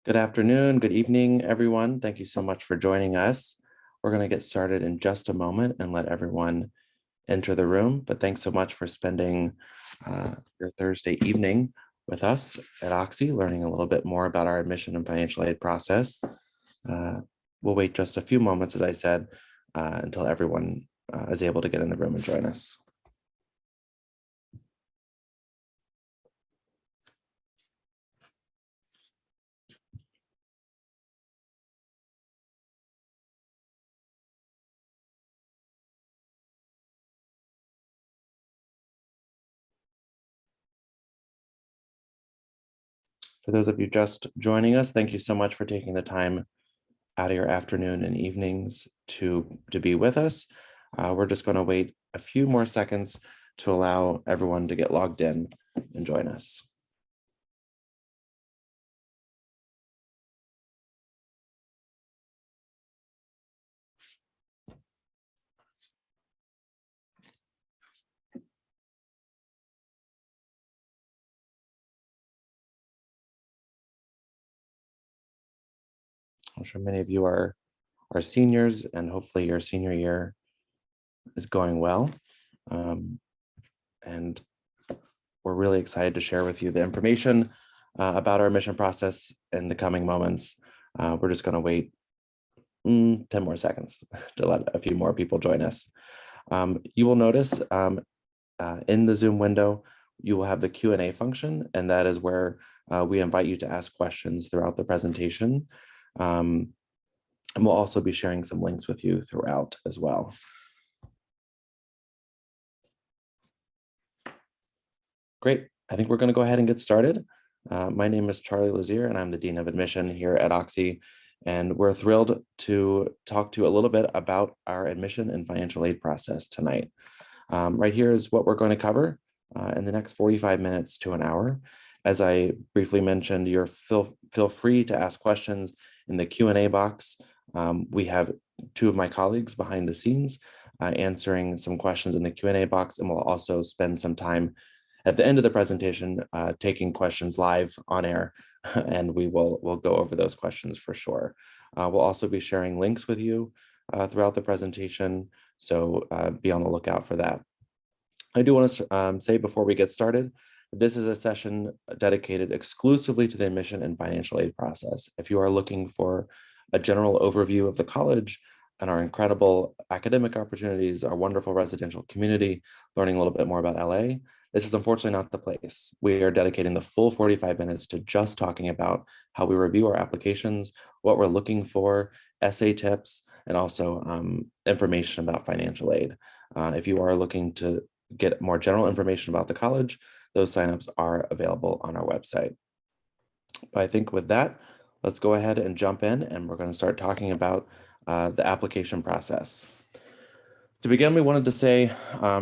Good afternoon, good evening, everyone. Thank you so much for joining us. We're going to get started in just a moment and let everyone enter the room. But thanks so much for spending your Thursday evening with us at OXY, learning a little bit more about our admission and financial aid process. We'll wait just a few moments, as I said, until everyone is able to get in the room and join us. For those of you just joining us, thank you so much for taking the time out of your afternoon and evenings to be with us. We're just going to wait a few more seconds to allow everyone to get logged in and join us. I'm sure many of you are seniors, and hopefully your senior year is going well. And we're really excited to share with you the information about our admission process in the coming moments. We're just going to wait 10 more seconds to let a few more people join us. You will notice in the Zoom window, you will have the Q&A function, and that is where we invite you to ask questions throughout the presentation. And we'll also be sharing some links with you throughout as well. Great. I think we're going to go ahead and get started. My name is Charlie Lazier, and I'm the Dean of Admission here at OXY. And we're thrilled to talk to you a little bit about our admission and financial aid process tonight. Right here is what we're going to cover in the next 45 minutes to an hour. As I briefly mentioned, you're feel free to ask questions in the Q&A box. We have two of my colleagues behind the scenes answering some questions in the Q&A box, and we'll also spend some time at the end of the presentation taking questions live on air, and we'll go over those questions for sure. We'll also be sharing links with you throughout the presentation, so be on the lookout for that. I do want to say before we get started, this is a session dedicated exclusively to the admission and financial aid process. If you are looking for a general overview of the college and our incredible academic opportunities, our wonderful residential community, learning a little bit more about LA, this is unfortunately not the place. We are dedicating the full 45 minutes to just talking about how we review our applications, what we're looking for, essay tips, and also information about financial aid. If you are looking to get more general information about the college, those signups are available on our website. But I think with that, let's go ahead and jump in, and we're going to start talking about the application process. To begin, we wanted to say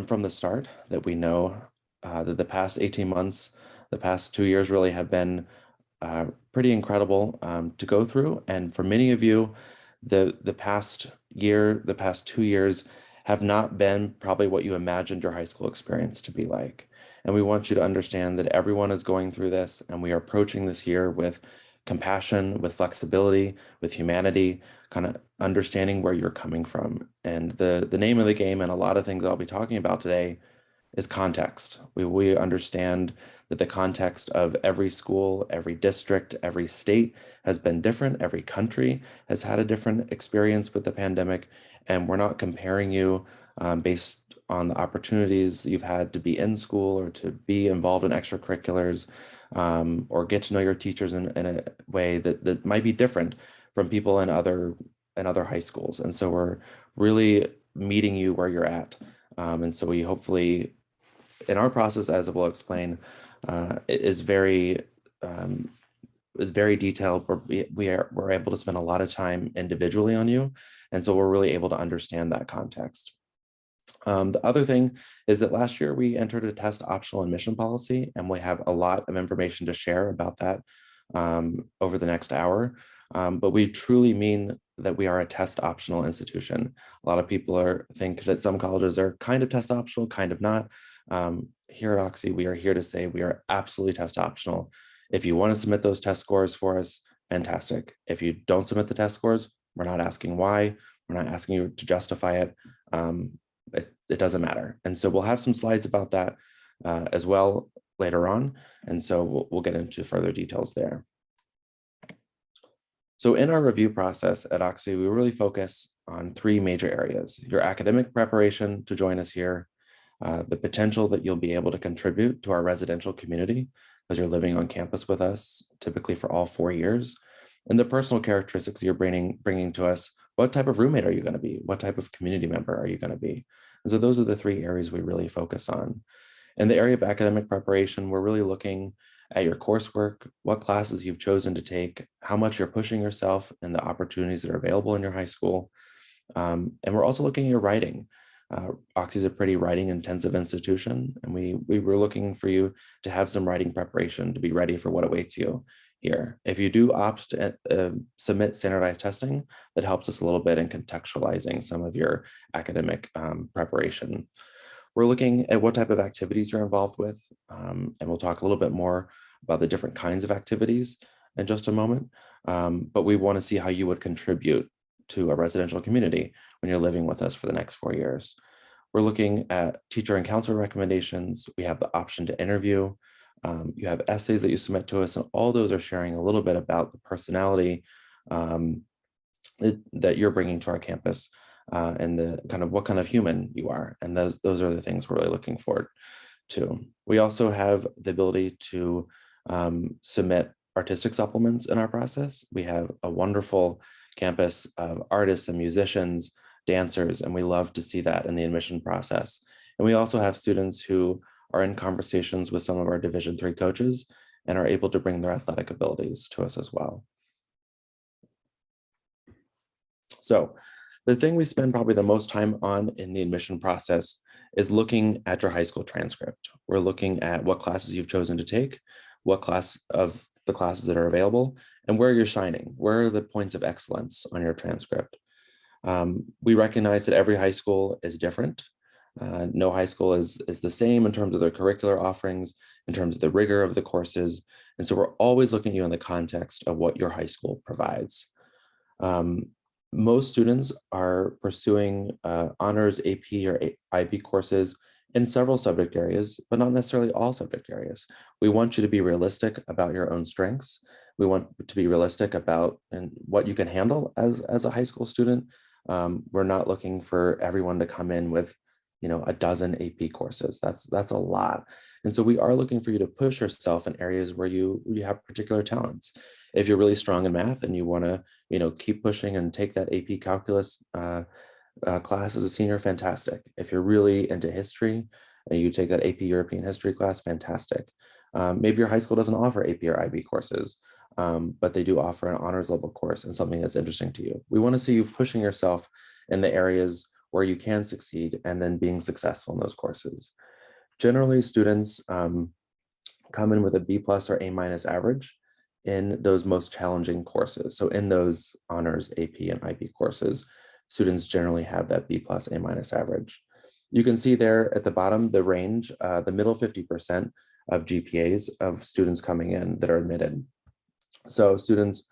from the start that we know that the past 18 months, the past 2 years really have been pretty incredible to go through. And for many of you, the past year, the past 2 years have not been probably what you imagined your high school experience to be like. And we want you to understand that everyone is going through this, and we are approaching this year with compassion, with flexibility, with humanity, kind of understanding where you're coming from. And the name of the game, and a lot of things I'll be talking about today, is context. We understand that the context of every school, every district, every state has been different. Every country has had a different experience with the pandemic, and we're not comparing you based on the opportunities you've had to be in school or to be involved in extracurriculars or get to know your teachers in a way that might be different from people in other high schools. And so we're really meeting you where you're at. And so we hopefully, in our process, as we'll explain, is very detailed. We're able to spend a lot of time individually on you, and so we're really able to understand that context. The other thing is that last year we entered a test optional admission policy, and we have a lot of information to share about that over the next hour. But we truly mean that we are a test optional institution. A lot of people think that some colleges are kind of test optional, kind of not. Here at OXY, we are here to say we are absolutely test optional. If you want to submit those test scores for us, fantastic. If you don't submit the test scores, we're not asking why, we're not asking you to justify it. It doesn't matter. And so we'll have some slides about that as well later on. And so we'll get into further details there. So in our review process at OXY, we really focus on three major areas: your academic preparation to join us here, the potential that you'll be able to contribute to our residential community because you're living on campus with us, typically for all 4 years, and the personal characteristics you're bringing to us. What type of roommate are you going to be? What type of community member are you going to be? And so those are the three areas we really focus on. In the area of academic preparation, we're really looking at your coursework, what classes you've chosen to take, how much you're pushing yourself, and the opportunities that are available in your high school. And we're also looking at your writing. OXY is a pretty writing intensive institution, and we were looking for you to have some writing preparation to be ready for what awaits you here. If you do opt to submit standardized testing, that helps us a little bit in contextualizing some of your academic preparation. We're looking at what type of activities you're involved with, and we'll talk a little bit more about the different kinds of activities in just a moment, but we want to see how you would contribute to a residential community when you're living with us for the next 4 years. We're looking at teacher and counselor recommendations. We have the option to interview. You have essays that you submit to us, and all those are sharing a little bit about the personality that you're bringing to our campus and the kind of what kind of human you are. And those are the things we're really looking forward to. We also have the ability to submit artistic supplements in our process. We have a wonderful campus of artists and musicians, dancers, and we love to see that in the admission process. And we also have students who are in conversations with some of our Division III coaches and are able to bring their athletic abilities to us as well. So the thing we spend probably the most time on in the admission process is looking at your high school transcript. We're looking at what classes you've chosen to take, what class of the classes that are available, and where you're shining. Where are the points of excellence on your transcript? We recognize that every high school is different. No high school is the same in terms of their curricular offerings, in terms of the rigor of the courses. And so we're always looking at you in the context of what your high school provides. Most students are pursuing honors AP or IB courses in several subject areas, but not necessarily all subject areas. We want you to be realistic about your own strengths. We want to be realistic about what you can handle as a high school student. We're not looking for everyone to come in with, a dozen AP courses. That's a lot. And so we are looking for you to push yourself in areas where you have particular talents. If you're really strong in math and you want to, keep pushing and take that AP calculus class as a senior, fantastic. If you're really into history and you take that AP European history class, fantastic. Maybe your high school doesn't offer AP or IB courses, but they do offer an honors level course and something that's interesting to you. We want to see you pushing yourself in the areas where you can succeed and then being successful in those courses. Generally, students come in with a B+ or A- average in those most challenging courses. So in those honors AP and IB courses, students generally have that B+ A- average. You can see there at the bottom, the range, the middle 50% of GPAs of students coming in that are admitted. So students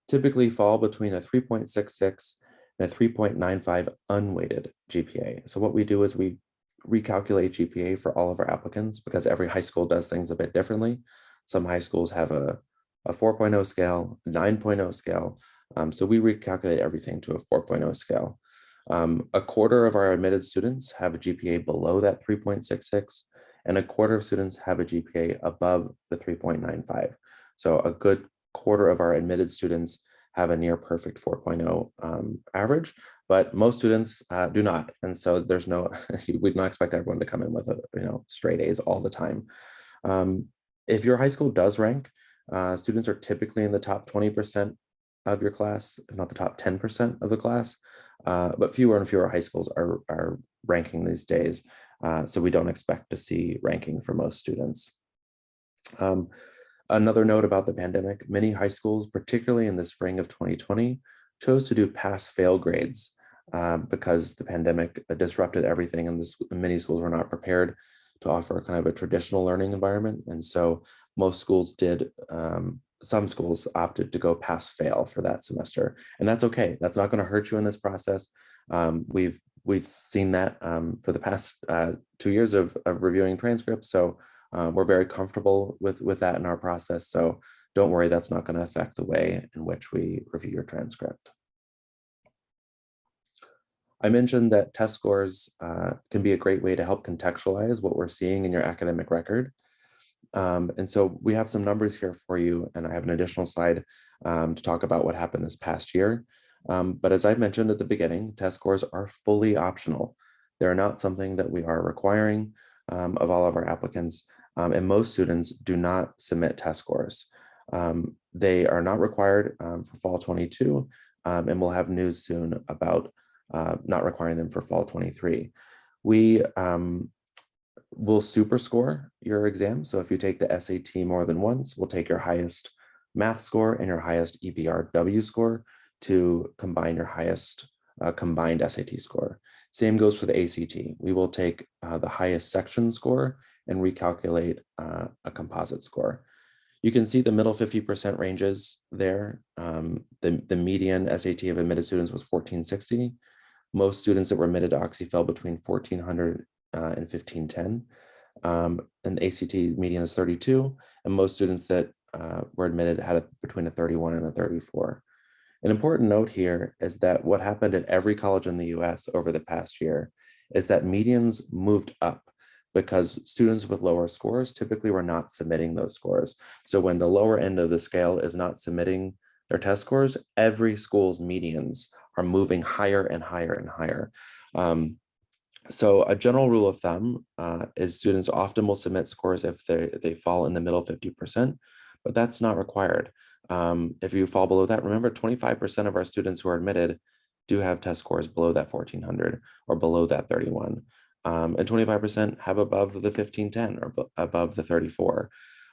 typically fall between a 3.66 and a 3.95 unweighted GPA. So what we do is we recalculate GPA for all of our applicants because every high school does things a bit differently. Some high schools have a 4.0 scale, 9.0 scale. So we recalculate everything to a 4.0 scale. A quarter of our admitted students have a GPA below that 3.66, and a quarter of students have a GPA above the 3.95. So a good quarter of our admitted students have a near perfect 4.0 average, but most students do not. And so there's no, we'd not expect everyone to come in with straight A's all the time. If your high school does rank, students are typically in the top 20% of your class, if not the top 10% of the class, but fewer and fewer high schools are ranking these days. So we don't expect to see ranking for most students. Another note about the pandemic, many high schools, particularly in the spring of 2020, chose to do pass-fail grades because the pandemic disrupted everything and many schools were not prepared to offer kind of a traditional learning environment. And so most schools did some schools opted to go pass fail for that semester, and that's okay. That's not going to hurt you in this process. We've seen that for the past 2 years of reviewing transcripts, so we're very comfortable with that in our process. So don't worry, that's not going to affect the way in which we review your transcript. I mentioned that test scores can be a great way to help contextualize what we're seeing in your academic record. And so we have some numbers here for you, and I have an additional slide to talk about what happened this past year. But as I mentioned at the beginning, test scores are fully optional. They're not something that we are requiring of all of our applicants, and most students do not submit test scores. They are not required for fall 22, and we'll have news soon about not requiring them for fall 23. We will super score your exam. So if you take the SAT more than once, we'll take your highest math score and your highest EBRW score to combine your highest combined SAT score. Same goes for the ACT. We will take the highest section score and recalculate a composite score. You can see the middle 50% ranges there. The median SAT of admitted students was 1460. Most students that were admitted to Oxy fell between 1400 and 1510. And the ACT median is 32, and most students that were admitted had between a 31 and a 34. An important note here is that what happened at every college in the US over the past year is that medians moved up because students with lower scores typically were not submitting those scores. So when the lower end of the scale is not submitting their test scores, every school's medians are moving higher and higher and higher. So a general rule of thumb is students often will submit scores if they fall in the middle 50%, but that's not required. If you fall below that, remember 25% of our students who are admitted do have test scores below that 1400 or below that 31. And 25% have above the 1510 or above the 34.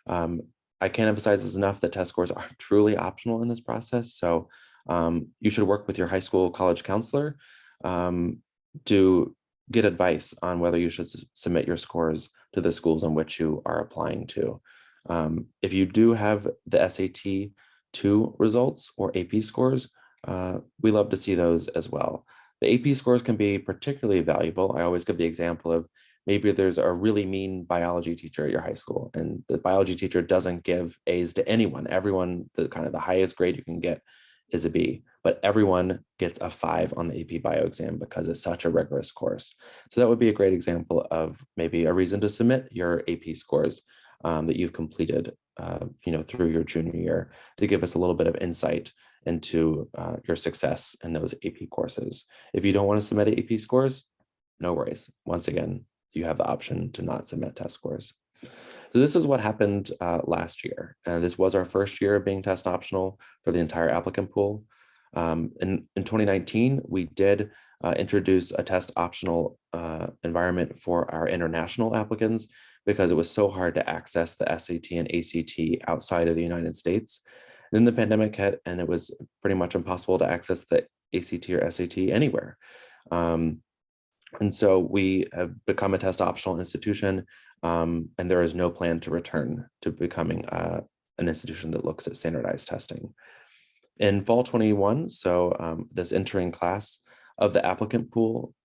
I can't emphasize this enough that test scores are truly optional in this process. So you should work with your high school college counselor to get advice on whether you should submit your scores to the schools in which you are applying to. If you do have the SAT 2 results or AP scores, we love to see those as well. The AP scores can be particularly valuable. I always give the example of maybe there's a really mean biology teacher at your high school, and the biology teacher doesn't give A's to anyone. Everyone, the kind of the highest grade you can get is a B, but everyone gets a 5 on the AP bio exam because it's such a rigorous course. So that would be a great example of maybe a reason to submit your AP scores that you've completed through your junior year to give us a little bit of insight into your success in those AP courses. If you don't want to submit AP scores, no worries. Once again, you have the option to not submit test scores. So this is what happened last year. This was our first year of being test optional for the entire applicant pool. In 2019, we did introduce a test optional environment for our international applicants because it was so hard to access the SAT and ACT outside of the United States. Then the pandemic hit, and it was pretty much impossible to access the ACT or SAT anywhere. And so we have become a test optional institution, and there is no plan to return to becoming an institution that looks at standardized testing. In fall 21, so this entering class of the applicant pool,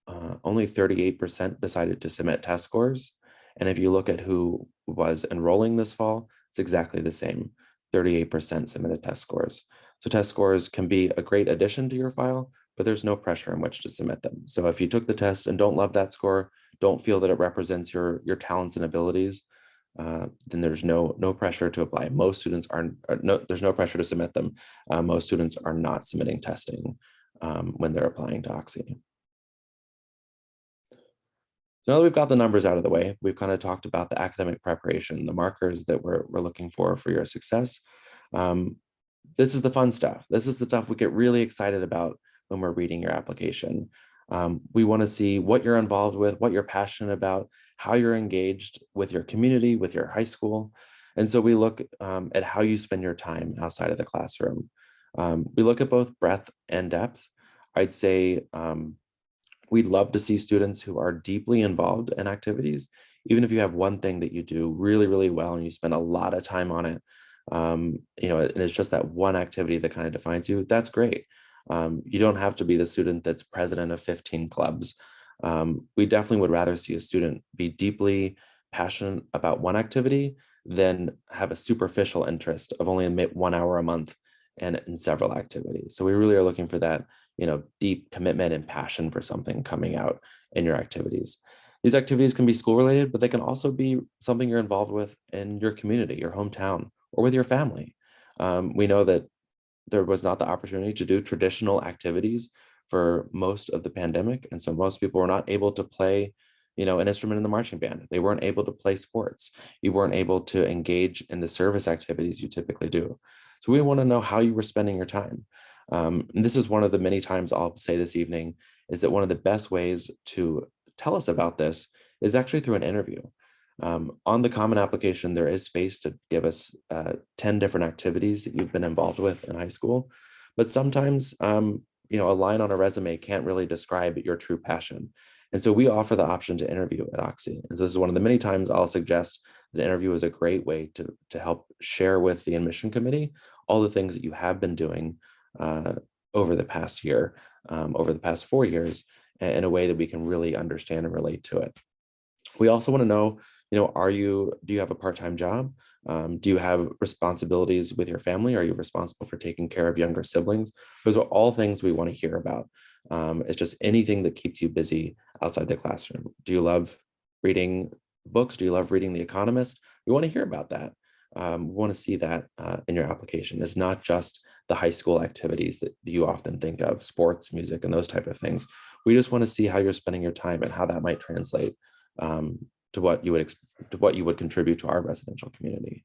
only 38% decided to submit test scores. And if you look at who was enrolling this fall, it's exactly the same. 38% submitted test scores. So test scores can be a great addition to your file, but there's no pressure in which to submit them. So if you took the test and don't love that score, don't feel that it represents your talents and abilities, then there's no pressure to apply. Most students there's no pressure to submit them. Most students are not submitting testing when they're applying to Oxy. So now that we've got the numbers out of the way, we've kind of talked about the academic preparation, the markers that we're looking for your success. This is the fun stuff. This is the stuff we get really excited about when we're reading your application. We want to see what you're involved with, what you're passionate about, how you're engaged with your community, with your high school. And so we look at how you spend your time outside of the classroom. We look at both breadth and depth. I'd say we'd love to see students who are deeply involved in activities. Even if you have one thing that you do really, really well and you spend a lot of time on it, and it's just that one activity that kind of defines you, that's great. You don't have to be the student that's president of 15 clubs. We definitely would rather see a student be deeply passionate about one activity than have a superficial interest of only 1 hour a month and in several activities. So we really are looking for that, deep commitment and passion for something coming out in your activities. These activities can be school related, but they can also be something you're involved with in your community, your hometown, or with your family. We know that there was not the opportunity to do traditional activities for most of the pandemic. And so most people were not able to play, an instrument in the marching band. They weren't able to play sports. You weren't able to engage in the service activities you typically do. So we want to know how you were spending your time. And this is one of the many times I'll say this evening, is that one of the best ways to tell us about this is actually through an interview. On the Common application, there is space to give us 10 different activities that you've been involved with in high school. But sometimes, a line on a resume can't really describe your true passion. And so we offer the option to interview at Oxy. And so this is one of the many times I'll suggest that interview is a great way to help share with the admission committee all the things that you have been doing over the past year, over the past 4 years, in a way that we can really understand and relate to it. We also want to know, do you have a part-time job? Do you have responsibilities with your family? Are you responsible for taking care of younger siblings? Those are all things we want to hear about. It's just anything that keeps you busy outside the classroom. Do you love reading books? Do you love reading The Economist? We want to hear about that. We want to see that in your application. It's not just the high school activities that you often think of, sports, music, and those type of things. We just want to see how you're spending your time and how that might translate to what you would contribute to our residential community.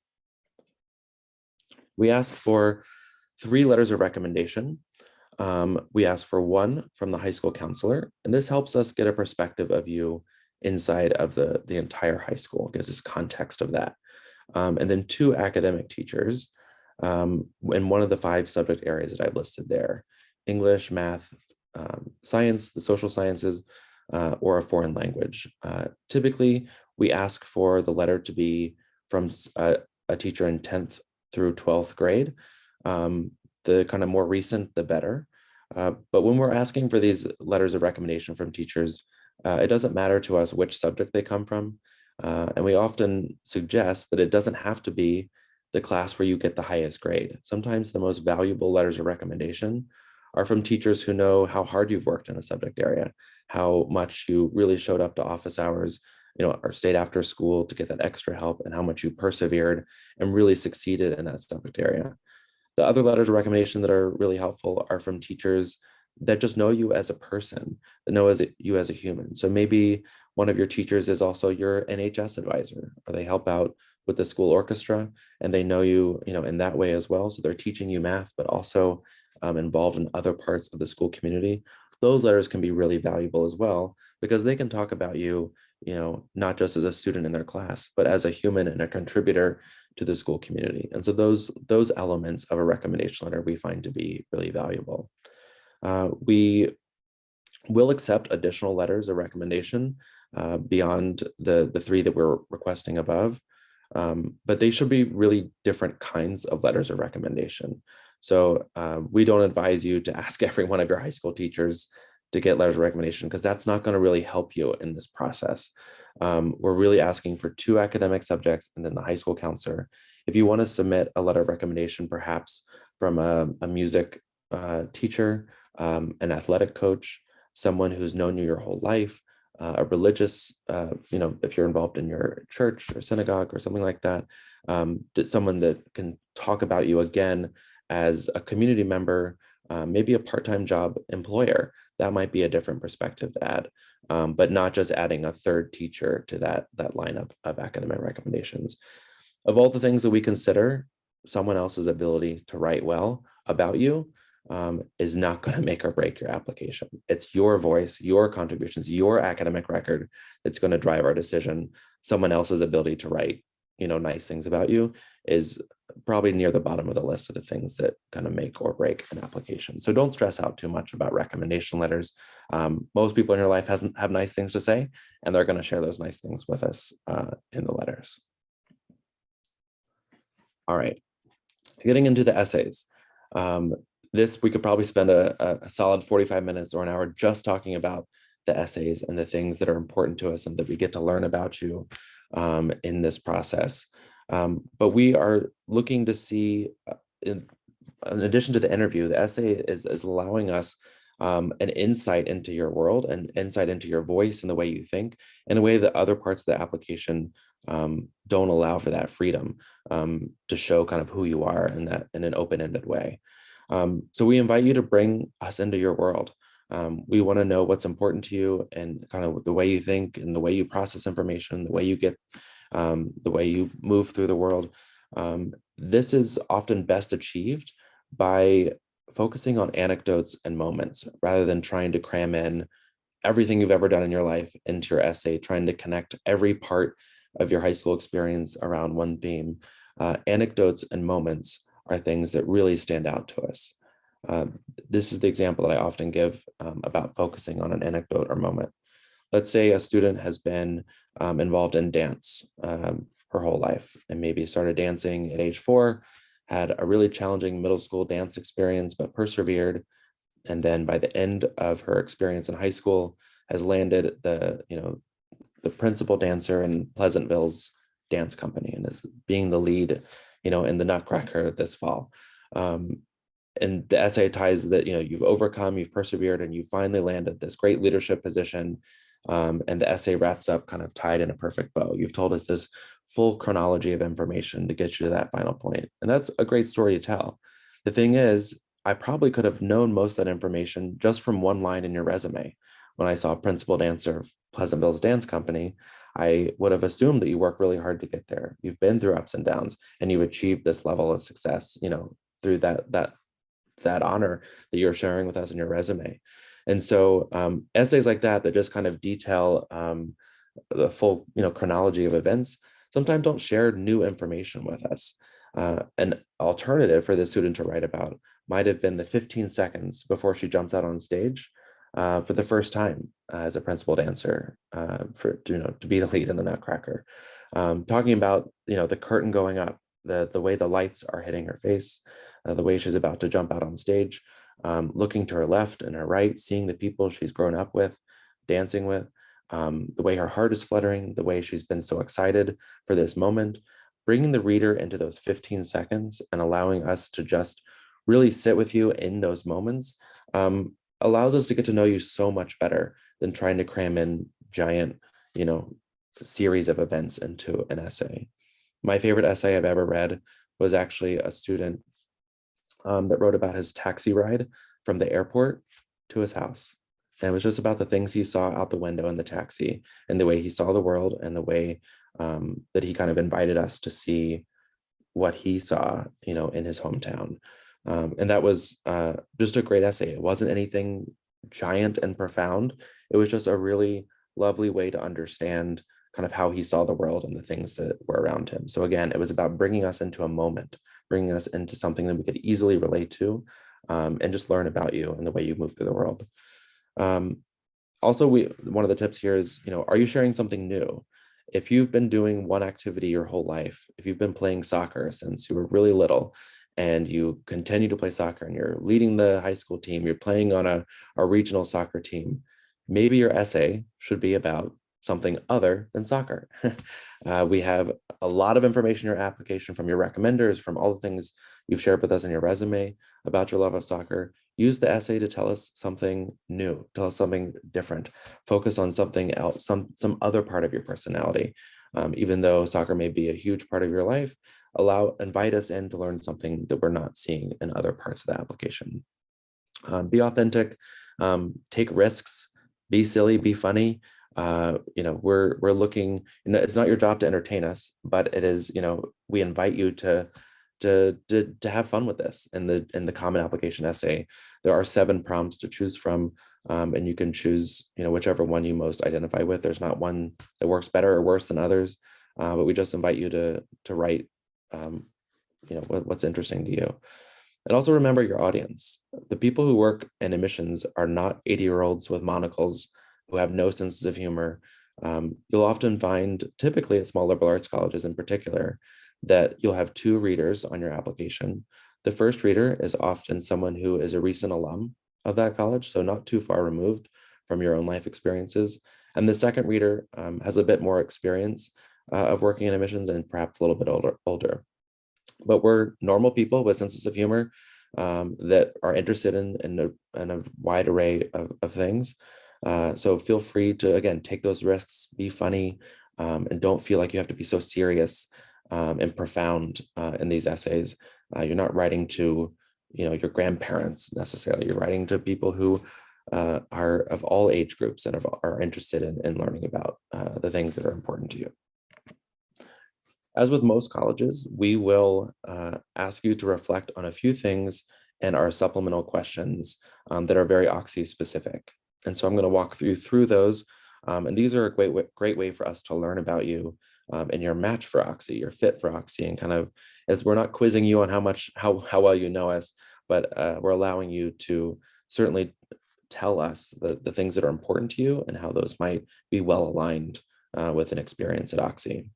We ask for 3 letters of recommendation. We ask for 1 from the high school counselor, and this helps us get a perspective of you inside of the entire high school, gives us context of that. And then 2 academic teachers in one of the 5 subject areas that I've listed there: English, math, science, the social sciences, or a foreign language. Typically, we ask for the letter to be from a teacher in 10th through 12th grade. The kind of more recent, the better. But when we're asking for these letters of recommendation from teachers, it doesn't matter to us which subject they come from. And we often suggest that it doesn't have to be the class where you get the highest grade. Sometimes the most valuable letters of recommendation are from teachers who know how hard you've worked in a subject area, how much you really showed up to office hours, or stayed after school to get that extra help, and how much you persevered and really succeeded in that subject area. The other letters of recommendation that are really helpful are from teachers that just know you as a person, that know you as a human. So maybe one of your teachers is also your NHS advisor, or they help out with the school orchestra, and they know you, in that way as well. So they're teaching you math, but also involved in other parts of the school community. Those letters can be really valuable as well, because they can talk about you, not just as a student in their class, but as a human and a contributor to the school community. And so those elements of a recommendation letter we find to be really valuable. We will accept additional letters of recommendation beyond the 3 that we're requesting above, but they should be really different kinds of letters of recommendation. So we don't advise you to ask every one of your high school teachers to get letters of recommendation, because that's not going to really help you in this process. We're really asking for 2 academic subjects and then the high school counselor. If you want to submit a letter of recommendation, perhaps from a music teacher, an athletic coach, someone who's known you your whole life, a religious, if you're involved in your church or synagogue or something like that, someone that can talk about you again as a community member, maybe a part-time job employer, that might be a different perspective to add, but not just adding a 3rd teacher to that lineup of academic recommendations. Of all the things that we consider, someone else's ability to write well about you is not going to make or break your application. It's your voice, your contributions, your academic record that's going to drive our decision. Someone else's ability to write, nice things about you is probably near the bottom of the list of the things that kind of make or break an application. So don't stress out too much about recommendation letters. Most people in your life have nice things to say, and they're going to share those nice things with us in the letters. All right. Getting into the essays. This, we could probably spend a solid 45 minutes or an hour just talking about the essays and the things that are important to us and that we get to learn about you in this process. But we are looking to see, in addition to the interview, the essay is allowing us an insight into your world and insight into your voice and the way you think in a way that other parts of the application don't allow for that freedom to show kind of who you are in an open-ended way. So we invite you to bring us into your world. We want to know what's important to you and kind of the way you think and the way you process information, the way you get, the way you move through the world. This is often best achieved by focusing on anecdotes and moments rather than trying to cram in everything you've ever done in your life into your essay, trying to connect every part of your high school experience around one theme. Anecdotes and moments are things that really stand out to us. This is the example that I often give about focusing on an anecdote or moment. Let's say a student has been involved in dance her whole life and maybe started dancing at age 4, had a really challenging middle school dance experience, but persevered. And then by the end of her experience in high school has landed the principal dancer in Pleasantville's dance company and is being the lead, in the Nutcracker this fall. And the essay ties that, you've overcome, you've persevered, and you finally landed this great leadership position. And the essay wraps up kind of tied in a perfect bow. You've told us this full chronology of information to get you to that final point. And that's a great story to tell. The thing is, I probably could have known most of that information just from one line in your resume. When I saw principal dancer of Pleasantville's dance company, I would have assumed that you work really hard to get there. You've been through ups and downs and you achieved this level of success, through that honor that you're sharing with us in your resume. And so essays like that just kind of detail the full chronology of events sometimes don't share new information with us. An alternative for the student to write about might have been the 15 seconds before she jumps out on stage for the first time as a principal dancer to be the lead in the Nutcracker. Talking about the curtain going up, the way the lights are hitting her face, the way she's about to jump out on stage, looking to her left and her right, seeing the people she's grown up with, dancing with, the way her heart is fluttering, the way she's been so excited for this moment, bringing the reader into those 15 seconds and allowing us to just really sit with you in those moments allows us to get to know you so much better than trying to cram in giant, series of events into an essay. My favorite essay I've ever read was actually a student that wrote about his taxi ride from the airport to his house. And it was just about the things he saw out the window in the taxi and the way he saw the world and the way that he kind of invited us to see what he saw, in his hometown. And that was just a great essay. It wasn't anything giant and profound. It was just a really lovely way to understand kind of how he saw the world and the things that were around him. So again, it was about bringing us into a moment, bringing us into something that we could easily relate to and just learn about you and the way you move through the world. Also, one of the tips here is, are you sharing something new? If you've been doing one activity your whole life, if you've been playing soccer since you were really little, and you continue to play soccer and you're leading the high school team, you're playing on a regional soccer team, maybe your essay should be about something other than soccer. We have a lot of information in your application from your recommenders, from all the things you've shared with us in your resume about your love of soccer. Use the essay to tell us something new, tell us something different, focus on something else, some other part of your personality. Even though soccer may be a huge part of your life, invite us in to learn something that we're not seeing in other parts of the application. Be authentic, take risks, be silly, be funny. We're looking, it's not your job to entertain us, but it is, we invite you to have fun with this. In the common application essay, there are 7 prompts to choose from, and you can choose, whichever one you most identify with. There's not one that works better or worse than others, but we just invite you to write, what's interesting to you. And also remember your audience. The people who work in admissions are not 80-year-olds with monocles who have no senses of humor. You'll often find, typically at small liberal arts colleges in particular, that you'll have two readers on your application. The first reader is often someone who is a recent alum of that college, so not too far removed from your own life experiences. And the second reader has a bit more experience of working in admissions and perhaps a little bit older. But we're normal people with senses of humor that are interested in a wide array of things. So feel free to, again, take those risks, be funny, and don't feel like you have to be so serious and profound in these essays. You're not writing to, your grandparents necessarily. You're writing to people who are of all age groups and are interested in learning about the things that are important to you. As with most colleges, we will ask you to reflect on a few things and our supplemental questions that are very OXY specific. And so I'm going to walk through those. And these are a great way for us to learn about you and your match for OXY, your fit for OXY, and kind of, as we're not quizzing you on how well you know us, but we're allowing you to certainly tell us the things that are important to you and how those might be well aligned with an experience at OXY.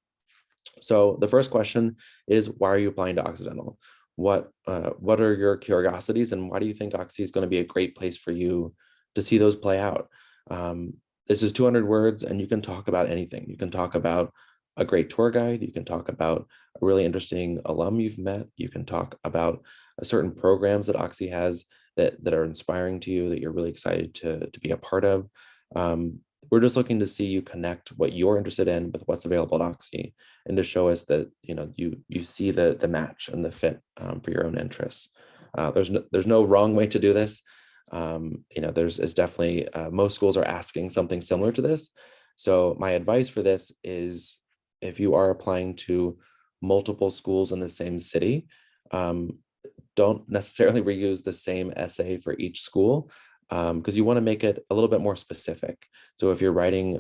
So the first question is, why are you applying to Occidental? What are your curiosities, and why do you think OXY is going to be a great place for you to see those play out? This is 200 words, and you can talk about anything. You can talk about a great tour guide. You can talk about a really interesting alum you've met. You can talk about certain programs that OXY has that are inspiring to you, that you're really excited to be a part of. We're just looking to see you connect what you're interested in with what's available at OXY, and to show us that you see the match and the fit for your own interests. There's no wrong way to do this. There's definitely most schools are asking something similar to this. So my advice for this is, if you are applying to multiple schools in the same city, don't necessarily reuse the same essay for each school, because you want to make it a little bit more specific. So if you're writing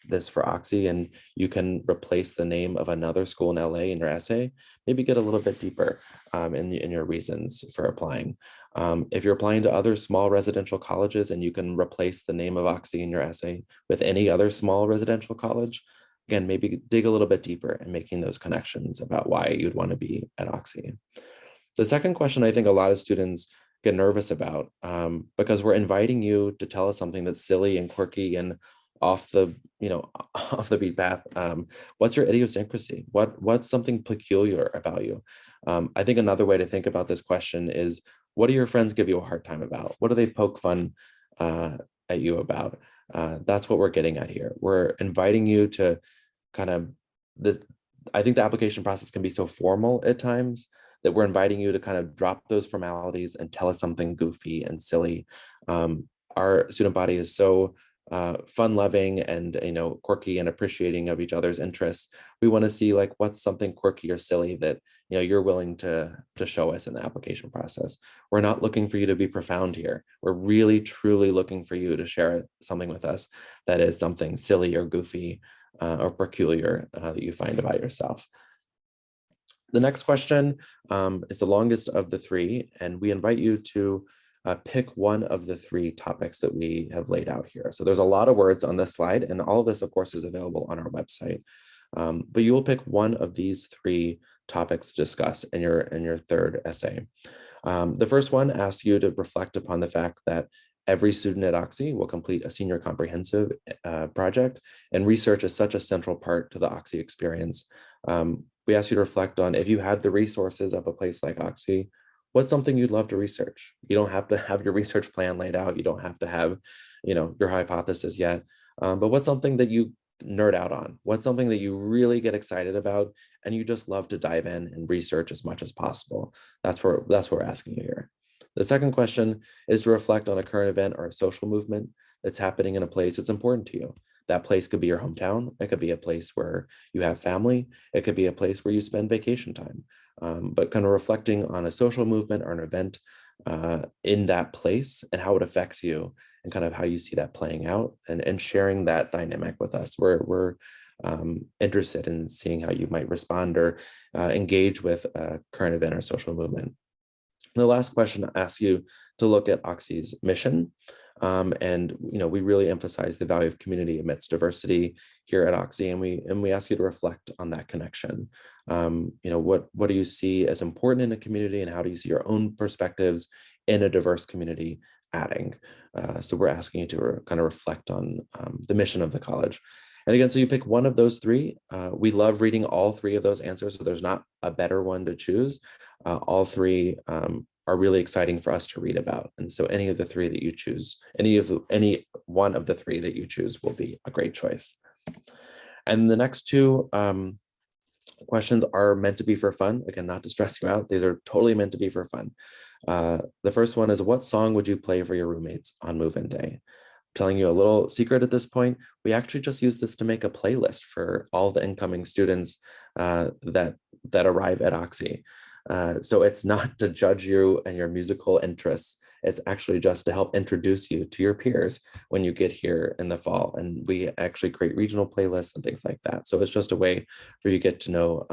this for OXY and you can replace the name of another school in LA in your essay, maybe get a little bit deeper in your reasons for applying. If you're applying to other small residential colleges and you can replace the name of OXY in your essay with any other small residential college, again, maybe dig a little bit deeper and making those connections about why you'd want to be at OXY. The second question I think a lot of students get nervous about, because we're inviting you to tell us something that's silly and quirky and off the beat path. What's your idiosyncrasy? What's something peculiar about you? I think another way to think about this question is, what do your friends give you a hard time about? What do they poke fun at you about? That's what we're getting at here. We're inviting you to kind of I think the application process can be so formal at times that we're inviting you to kind of drop those formalities and tell us something goofy and silly. Our student body is so fun-loving and quirky and appreciating of each other's interests. We want to see, like, what's something quirky or silly that you're willing to show us in the application process. We're not looking for you to be profound here. We're really truly looking for you to share something with us that is something silly or goofy or peculiar that you find about yourself. The next question is the longest of the three, and we invite you to pick one of the three topics that we have laid out here. So there's a lot of words on this slide, and all of this, of course, is available on our website. But you will pick one of these three topics to discuss in your third essay. The first one asks you to reflect upon the fact that every student at OXY will complete a senior comprehensive project, and research is such a central part to the OXY experience. We ask you to reflect on, if you had the resources of a place like OXY, what's something you'd love to research? You don't have to have your research plan laid out. You don't have to have, your hypothesis yet. But what's something that you nerd out on? What's something that you really get excited about and you just love to dive in and research as much as possible? That's what we're asking you here. The second question is to reflect on a current event or a social movement that's happening in a place that's important to you. That place could be your hometown. It could be a place where you have family. It could be a place where you spend vacation time. But kind of reflecting on a social movement or an event in that place and how it affects you and kind of how you see that playing out, and sharing that dynamic with us. We're interested in seeing how you might respond or engage with a current event or social movement. The last question asks you to look at OXY's mission. And we really emphasize the value of community amidst diversity here at Oxy, and we ask you to reflect on that connection. What do you see as important in a community, and how do you see your own perspectives in a diverse community adding? So we're asking you to kind of reflect on the mission of the college. And again, so you pick one of those three. We love reading all three of those answers, so there's not a better one to choose. All three are really exciting for us to read about. And so any of the three that you choose, any one of the three that you choose will be a great choice. And the next two questions are meant to be for fun. Again, not to stress you out. These are totally meant to be for fun. The first one is, what song would you play for your roommates on move-in day? Telling you a little secret at this point, we actually just use this to make a playlist for all the incoming students that arrive at Oxy. So it's not to judge you and your musical interests. It's actually just to help introduce you to your peers when you get here in the fall. And we actually create regional playlists and things like that. So it's just a way for you to get to know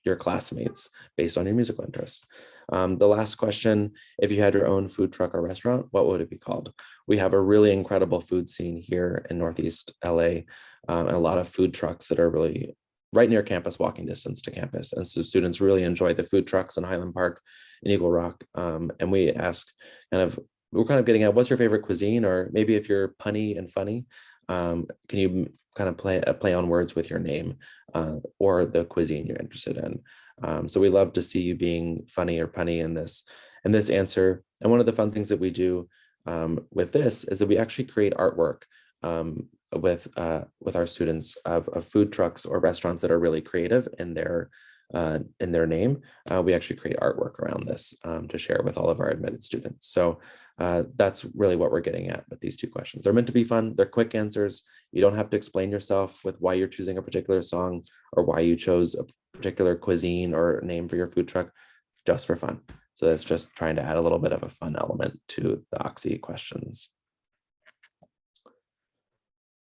your classmates based on your musical interests. The last question, if you had your own food truck or restaurant, what would it be called? We have a really incredible food scene here in Northeast LA, and a lot of food trucks that are really right near campus, walking distance to campus. And so students really enjoy the food trucks in Highland Park and Eagle Rock. And we ask we're kind of getting at, what's your favorite cuisine? Or maybe if you're punny and funny, can you kind of play on words with your name or the cuisine you're interested in? So we love to see you being funny or punny in this answer. And one of the fun things that we do with this is that we actually create artwork with our students of food trucks or restaurants that are really creative in their name. We actually create artwork around this to share with all of our admitted students. So that's really what we're getting at with these two questions. They're meant to be fun. They're quick answers. You don't have to explain yourself with why you're choosing a particular song or why you chose a particular cuisine or name for your food truck, just for fun. So that's just trying to add a little bit of a fun element to the Oxy questions.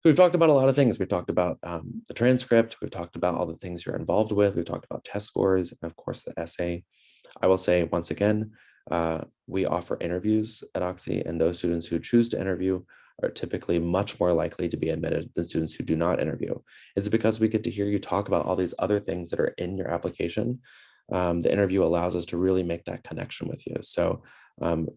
So we've talked about a lot of things. We've talked about the transcript. We've talked about all the things you're involved with. We've talked about test scores and, of course, the essay. I will say once again, we offer interviews at Oxy, and those students who choose to interview are typically much more likely to be admitted than students who do not interview. It's because we get to hear you talk about all these other things that are in your application. The interview allows us to really make that connection with you. So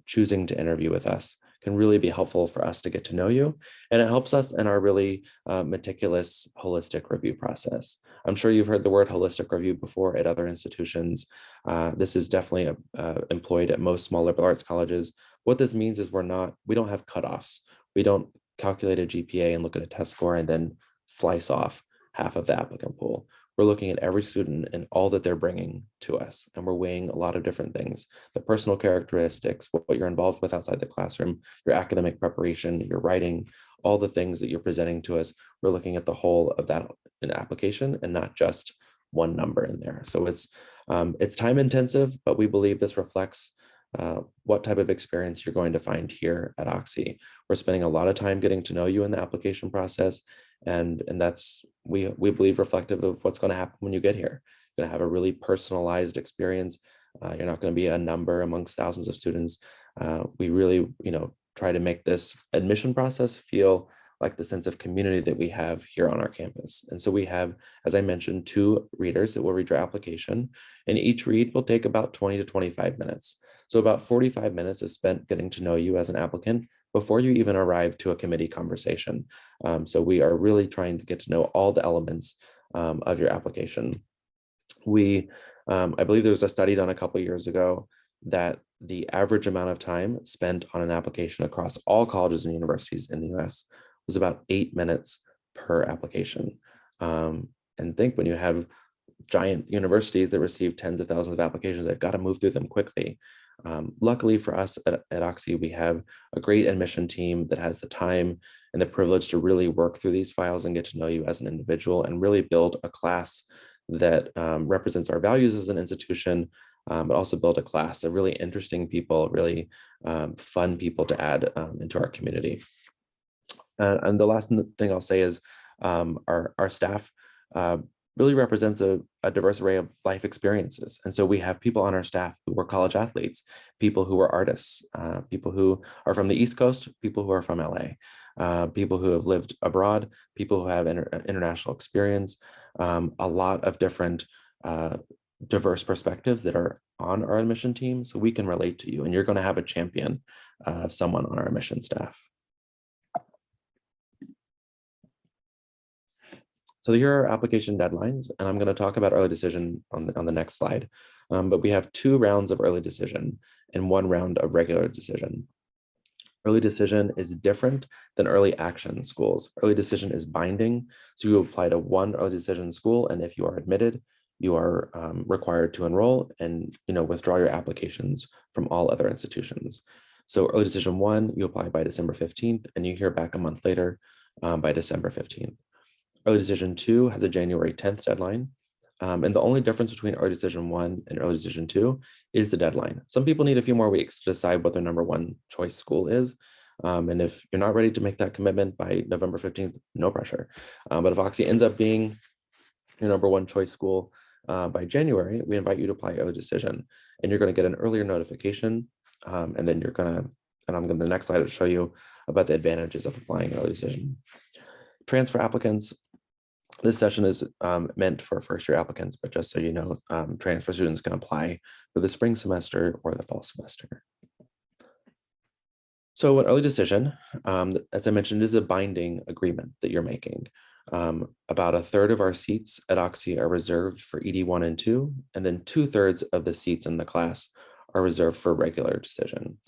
choosing to interview with us can really be helpful for us to get to know you. And it helps us in our really meticulous, holistic review process. I'm sure you've heard the word holistic review before at other institutions. This is definitely employed at most small liberal arts colleges. What this means is we don't have cutoffs. We don't calculate a GPA and look at a test score and then slice off half of the applicant pool. We're looking at every student and all that they're bringing to us. And we're weighing a lot of different things, the personal characteristics, what you're involved with outside the classroom, your academic preparation, your writing, all the things that you're presenting to us. We're looking at the whole of that in application and not just one number in there. So it's time intensive, but we believe this reflects what type of experience you're going to find here at Oxy. We're spending a lot of time getting to know you in the application process, and that's we believe reflective of what's going to happen when you get here. You're going to have a really personalized experience. You're not going to be a number amongst thousands of students. We really try to make this admission process feel like the sense of community that we have here on our campus. And so we have, as I mentioned, 2 readers that will read your application, and each read will take about 20 to 25 minutes. So about 45 minutes is spent getting to know you as an applicant before you even arrive to a committee conversation. So we are really trying to get to know all the elements of your application. I believe there was a study done a couple of years ago that the average amount of time spent on an application across all colleges and universities in the US was about 8 minutes per application. And think when you have giant universities that receive tens of thousands of applications, they've got to move through them quickly. Luckily for us at Oxy, we have a great admission team that has the time and the privilege to really work through these files and get to know you as an individual and really build a class that represents our values as an institution, but also build a class of really interesting people, really fun people to add into our community. And the last thing I'll say is our staff really represents a diverse array of life experiences. And so we have people on our staff who were college athletes, people who are artists, people who are from the East Coast, people who are from LA, people who have lived abroad, people who have international experience, a lot of different diverse perspectives that are on our admission team. So we can relate to you, and you're going to have a champion of someone on our admission staff. So here are application deadlines, and I'm going to talk about early decision on the next slide. But we have 2 rounds of early decision and 1 round of regular decision. Early decision is different than early action schools. Early decision is binding, so you apply to 1 early decision school, and if you are admitted, you are required to enroll and withdraw your applications from all other institutions. So early decision 1, you apply by December 15th, and you hear back a month later by December 15th. Early decision 2 has a January 10th deadline. And the only difference between early decision 1 and early decision 2 is the deadline. Some people need a few more weeks to decide what their number 1 choice school is. And if you're not ready to make that commitment by November 15th, no pressure. But if Oxy ends up being your number 1 choice school by January, we invite you to apply early decision. And you're going to get an earlier notification. And then you're going to, and I'm going to the next slide to show you about the advantages of applying early decision. Transfer applicants. This session is meant for first-year applicants, but just so you know, transfer students can apply for the spring semester or the fall semester. So an early decision, as I mentioned, is a binding agreement that you're making. About 1/3 of our seats at Oxy are reserved for ED1 and 2, and then 2/3 of the seats in the class are reserved for regular decision.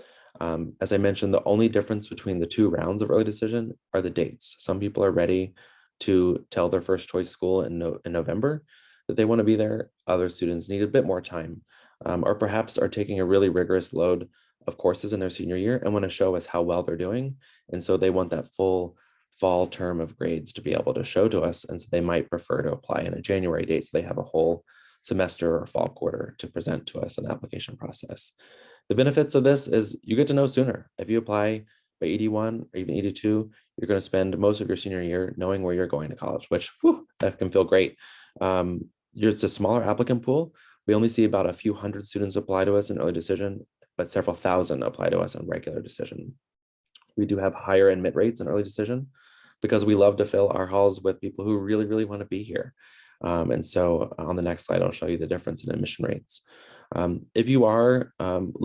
As I mentioned, the only difference between the 2 rounds of early decision are the dates. Some people are ready to tell their first choice school in November that they want to be there. Other students need a bit more time, or perhaps are taking a really rigorous load of courses in their senior year and want to show us how well they're doing. And so they want that full fall term of grades to be able to show to us. And so they might prefer to apply in a January date, so they have a whole semester or fall quarter to present to us in the application process. The benefits of this is you get to know sooner. If you apply by ED1 or even ED2, you're going to spend most of your senior year knowing where you're going to college, which that can feel great. It's a smaller applicant pool. We only see about a few hundred students apply to us in early decision, but several thousand apply to us in regular decision. We do have higher admit rates in early decision because we love to fill our halls with people who really, really want to be here. And so on the next slide, I'll show you the difference in admission rates. If you are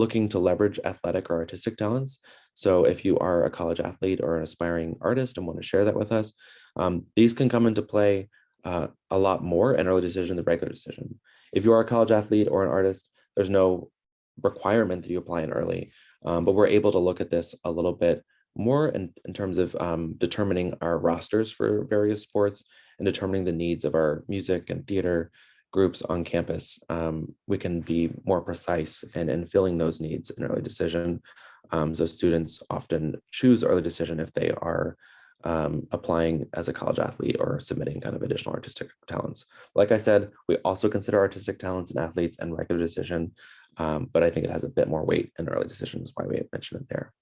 looking to leverage athletic or artistic talents, so if you are a college athlete or an aspiring artist and want to share that with us, these can come into play a lot more in early decision than regular decision. If you are a college athlete or an artist, there's no requirement that you apply in early, but we're able to look at this a little bit more in terms of determining our rosters for various sports and determining the needs of our music and theater groups on campus. We can be more precise in filling those needs in early decision. So students often choose early decision if they are applying as a college athlete or submitting kind of additional artistic talents. Like I said, we also consider artistic talents and athletes and regular decision, but I think it has a bit more weight in early decision, is why we mentioned it there.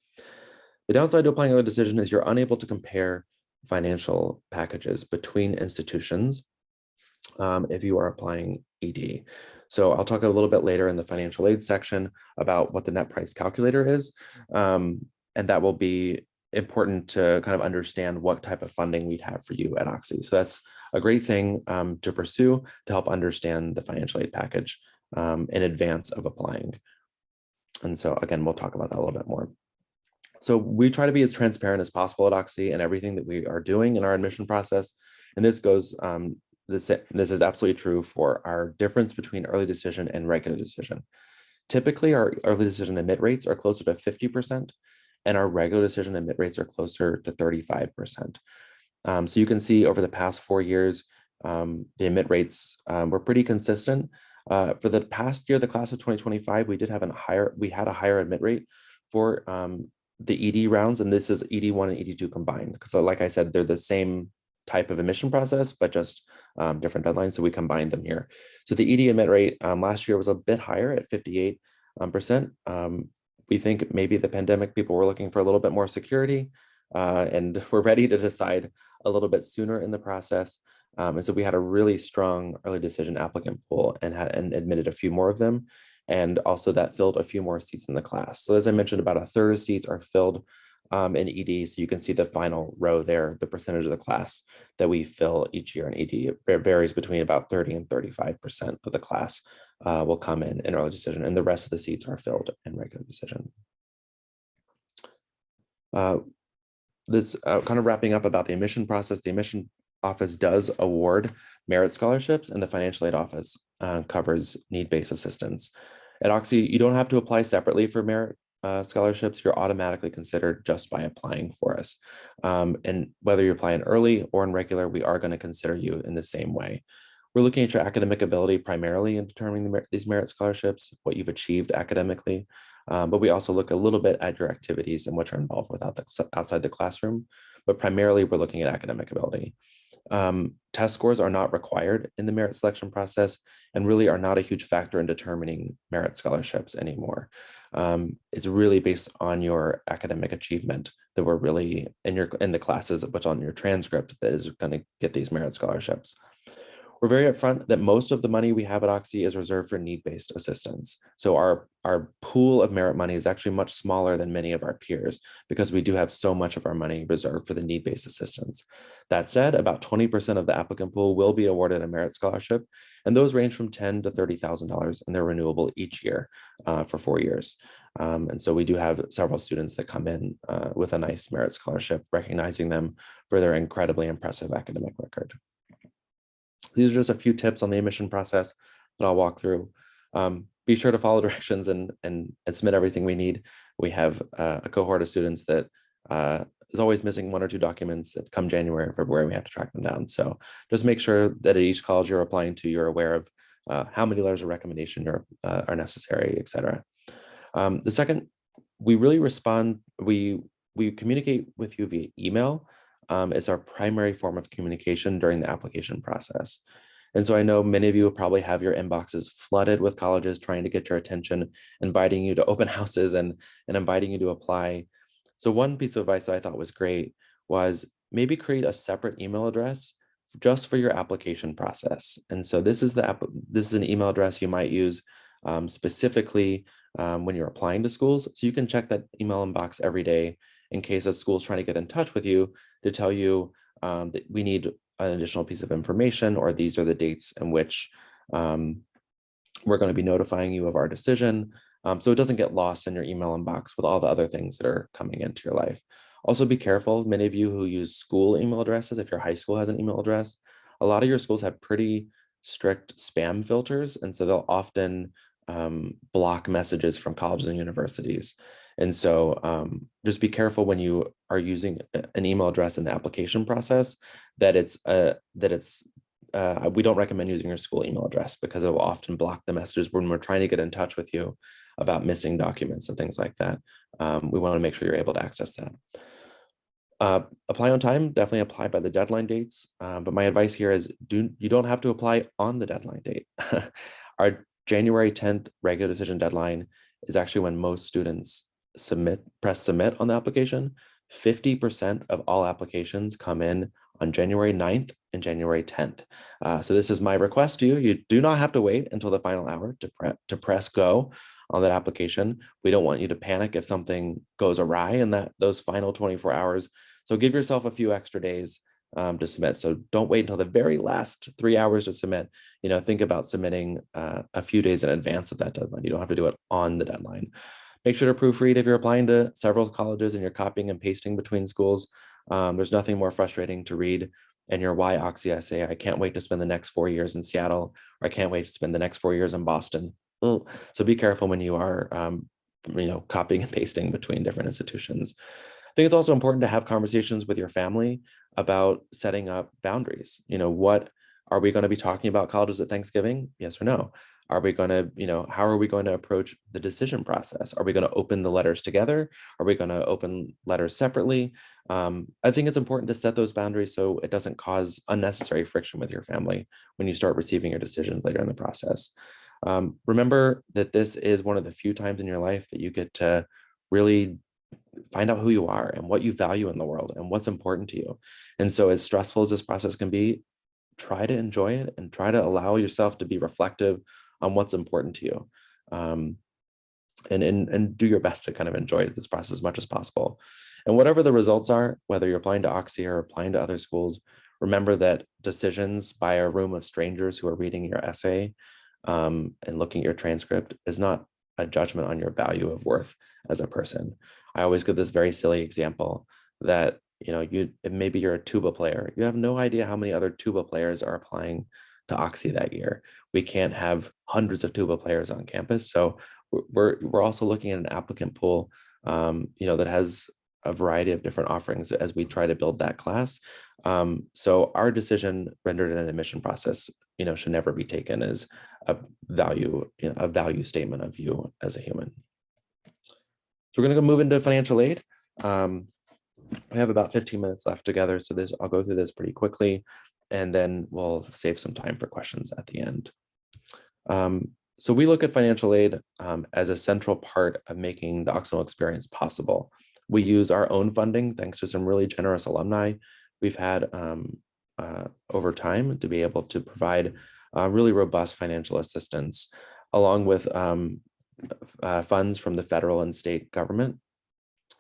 The downside to applying early decision is you're unable to compare financial packages between institutions if you are applying ED. So I'll talk a little bit later in the financial aid section about what the net price calculator is. And that will be important to kind of understand what type of funding we'd have for you at Oxy. So that's a great thing to pursue to help understand the financial aid package in advance of applying. And so again, we'll talk about that a little bit more. So we try to be as transparent as possible at Oxy and everything that we are doing in our admission process. And this goes, this is absolutely true for our difference between early decision and regular decision. Typically, our early decision admit rates are closer to 50%, and our regular decision admit rates are closer to 35%. So you can see over the past 4 years, the admit rates were pretty consistent. For the past year, the class of 2025, we had a higher admit rate for the ED rounds, and this is ED1 and ED2 combined. So like I said, they're the same type of admission process, but just different deadlines. So we combined them here. So the ED admit rate last year was a bit higher at 58%. We think maybe the pandemic, people were looking for a little bit more security, and we're ready to decide a little bit sooner in the process. And so we had a really strong early decision applicant pool and admitted a few more of them. And also that filled a few more seats in the class. So as I mentioned, about a third of seats are filled in ED. So you can see the final row there, the percentage of the class that we fill each year in ED. It varies between about 30 and 35% of the class will come in early decision, and the rest of the seats are filled in regular decision. This kind of wrapping up about the admission process. The admission office does award merit scholarships, and the financial aid office covers need-based assistance. At Oxy, you don't have to apply separately for merit scholarships. You're automatically considered just by applying for us. And whether you apply in early or in regular, we are going to consider you in the same way. We're looking at your academic ability primarily in determining these merit scholarships, what you've achieved academically, but we also look a little bit at your activities and what you're involved with outside the classroom, but primarily we're looking at academic ability. Test scores are not required in the merit selection process and really are not a huge factor in determining merit scholarships anymore. It's really based on your academic achievement that we're really in the classes, which on your transcript that is going to get these merit scholarships. We're very upfront that most of the money we have at Oxy is reserved for need-based assistance. So our pool of merit money is actually much smaller than many of our peers because we do have so much of our money reserved for the need-based assistance. That said, about 20% of the applicant pool will be awarded a merit scholarship, and those range from $10,000 to $30,000, and they're renewable each year for 4 years. And so we do have several students that come in with a nice merit scholarship, recognizing them for their incredibly impressive academic record. These are just a few tips on the admission process that I'll walk through. Be sure to follow directions and submit everything we need. We have a cohort of students that is always missing 1 or 2 documents that come January or February, we have to track them down. So just make sure that at each college you're applying to, you're aware of how many letters of recommendation are necessary, et cetera. The second, we really respond, we communicate with you via email. Is our primary form of communication during the application process. And so I know many of you will probably have your inboxes flooded with colleges trying to get your attention, inviting you to open houses and inviting you to apply. So one piece of advice that I thought was great was maybe create a separate email address just for your application process. And so this is an email address you might use specifically when you're applying to schools. So you can check that email inbox every day in case a school's trying to get in touch with you to tell you that we need an additional piece of information, or these are the dates in which we're going to be notifying you of our decision. So it doesn't get lost in your email inbox with all the other things that are coming into your life. Also be careful, many of you who use school email addresses, if your high school has an email address, a lot of your schools have pretty strict spam filters. And so they'll often block messages from colleges and universities. And so just be careful when you are using an email address in the application process that we don't recommend using your school email address because it will often block the messages when we're trying to get in touch with you about missing documents and things like that. We want to make sure you're able to access that. Apply on time, definitely apply by the deadline dates. But my advice here is you don't have to apply on the deadline date. Our January 10th regular decision deadline is actually when most students press submit on the application. 50% of all applications come in on January 9th and January 10th. So this is my request to you. You do not have to wait until the final hour to press go on that application. We don't want you to panic if something goes awry in those final 24 hours. So give yourself a few extra days to submit. So don't wait until the very last 3 hours to submit. Think about submitting a few days in advance of that deadline. You don't have to do it on the deadline. Make sure to proofread if you're applying to several colleges and you're copying and pasting between schools. There's nothing more frustrating to read in your Why Oxy essay. I can't wait to spend the next 4 years in Seattle, or I can't wait to spend the next 4 years in Boston. So be careful when you are copying and pasting between different institutions. I think it's also important to have conversations with your family about setting up boundaries. What are we going to be talking about colleges at Thanksgiving? Yes or no? Are we going to, how are we going to approach the decision process? Are we going to open the letters together? Are we going to open letters separately? I think it's important to set those boundaries so it doesn't cause unnecessary friction with your family when you start receiving your decisions later in the process. Remember that this is one of the few times in your life that you get to really find out who you are and what you value in the world and what's important to you. And so as stressful as this process can be, try to enjoy it and try to allow yourself to be reflective on what's important to you. And do your best to kind of enjoy this process as much as possible. And whatever the results are, whether you're applying to Oxy or applying to other schools, remember that decisions by a room of strangers who are reading your essay and looking at your transcript is not a judgment on your value of worth as a person. I always give this very silly example that, maybe you're a tuba player. You have no idea how many other tuba players are applying to Oxy that year. We can't have hundreds of tuba players on campus. So we're also looking at an applicant pool, that has a variety of different offerings as we try to build that class. So our decision rendered in an admission process, should never be taken as a value statement of you as a human. So we're going to go move into financial aid. We have about 15 minutes left together, so I'll go through this pretty quickly, and then we'll save some time for questions at the end. So we look at financial aid as a central part of making the Occidental experience possible. We use our own funding, thanks to some really generous alumni we've had over time to be able to provide really robust financial assistance, along with funds from the federal and state government.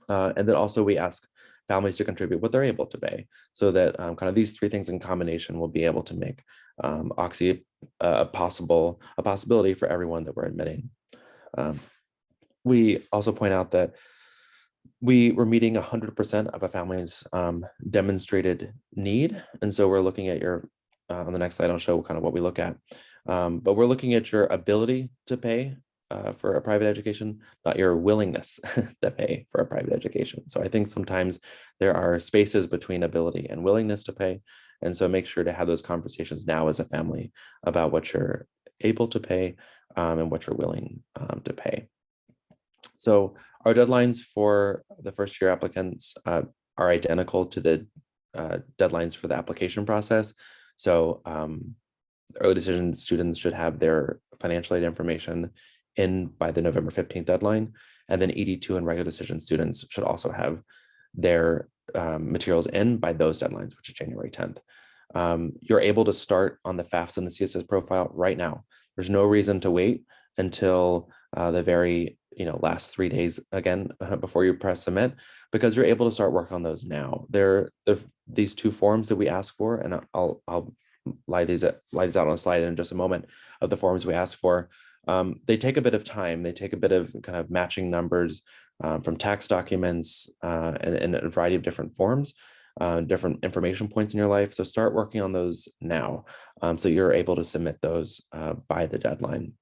And then also we ask families to contribute what they're able to pay, so that kind of these three things in combination will be able to make Oxy a possibility for everyone that we're admitting. We also point out that we were meeting 100% of a family's demonstrated need. And so we're looking at on the next slide, I'll show kind of what we look at. But we're looking at your ability to pay for a private education, not your willingness to pay for a private education. So I think sometimes there are spaces between ability and willingness to pay. And so make sure to have those conversations now as a family about what you're able to pay and what you're willing to pay. So our deadlines for the first year applicants are identical to the deadlines for the application process. So early decision students should have their financial aid information in by the November 15th deadline. And then ED2 and regular decision students should also have their materials in by those deadlines, which is January 10th. You're able to start on the FAFSA and the CSS profile right now. There's no reason to wait until the very last 3 days again before you press submit, because you're able to start work on those now. There these two forms that we ask for, and I'll lay these out on a slide in just a moment of the forms we ask for. They take a bit of time. They take a bit of kind of matching numbers from tax documents and a variety of different forms, different information points in your life. So start working on those now, so you're able to submit those by the deadline.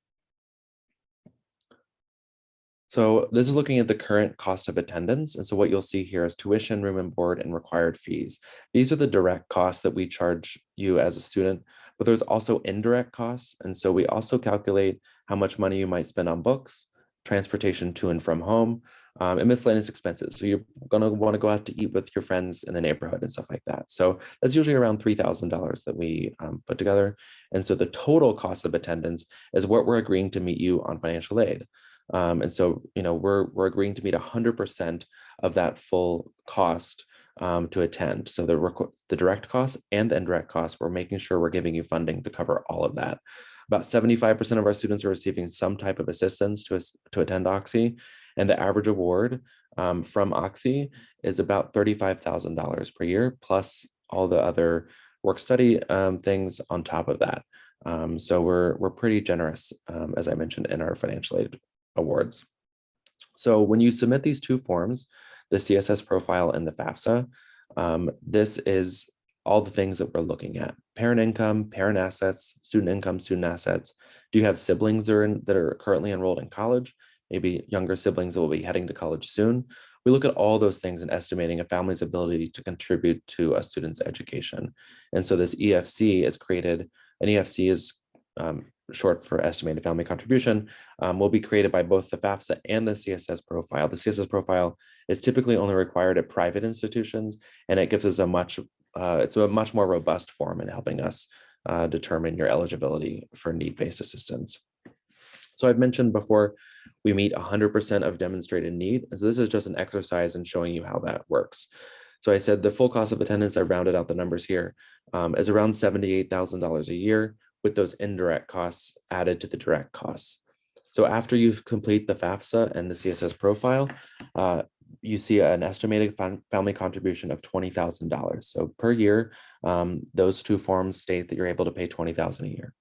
So this is looking at the current cost of attendance. And so what you'll see here is tuition, room and board, and required fees. These are the direct costs that we charge you as a student, but there's also indirect costs. And so we also calculate how much money you might spend on books, transportation to and from home, and miscellaneous expenses. So you're gonna wanna go out to eat with your friends in the neighborhood and stuff like that. So that's usually around $3,000 that we put together. And so the total cost of attendance is what we're agreeing to meet you on financial aid. And so, we're agreeing to meet 100% of that full cost to attend. So the direct costs and the indirect costs, we're making sure we're giving you funding to cover all of that. About 75% of our students are receiving some type of assistance to attend Oxy, and the average award from Oxy is about $35,000 per year, plus all the other work study things on top of that. So we're pretty generous, as I mentioned, in our financial aid awards. So when you submit these two forms, the CSS profile and the FAFSA, this is all the things that we're looking at: parent income, parent assets, student income, student assets. Do you have siblings that are currently enrolled in college? Maybe younger siblings that will be heading to college soon. We look at all those things in estimating a family's ability to contribute to a student's education. And so this EFC is created, and EFC is short for estimated family contribution, will be created by both the FAFSA and the CSS profile. The CSS profile is typically only required at private institutions, and it gives us it's a much more robust form in helping us determine your eligibility for need-based assistance. So I've mentioned before, we meet 100% of demonstrated need. And so this is just an exercise in showing you how that works. So I said the full cost of attendance, I rounded out the numbers here, is around $78,000 a year with those indirect costs added to the direct costs. So after you complete the FAFSA and the CSS profile, you see an estimated family contribution of $20,000. So per year, those two forms state that you're able to pay $20,000 a year,